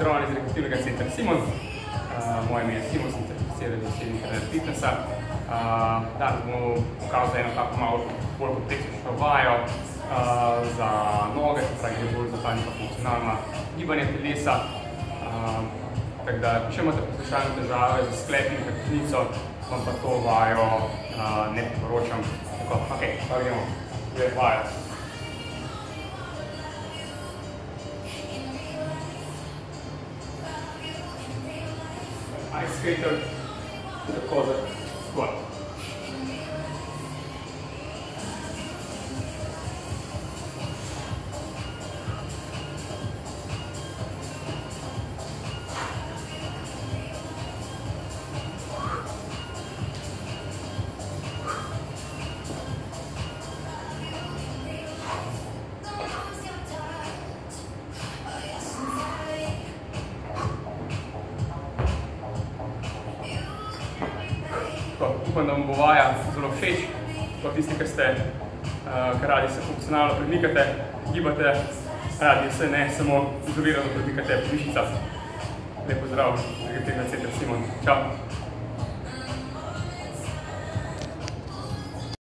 Pozdravljeni iz rekreativnega centra Simon. Moje ime je Simon, sem certificiran iz Internet Fitnessa. Danes bomo pokazali eno tako malo bolj kompleksno vajo za noge, se pravi, gre bolj za ta neka funkcionalna gibanje telesa. Tako da, če imate poslušalne težave za sklep in hrbtenico, vam pa to vajo ne priporočam. Tako, ok, pa gremo. Dve vajo. Ice skater to the closet squat. Upam, da vam bo vaja zelo všeč, tisti, ki radi se funkcionalno premikate, gibate, radi se ne samo izolirano premikate po mišicah. Lep pozdrav, rekreativnega centra Simon. Čau!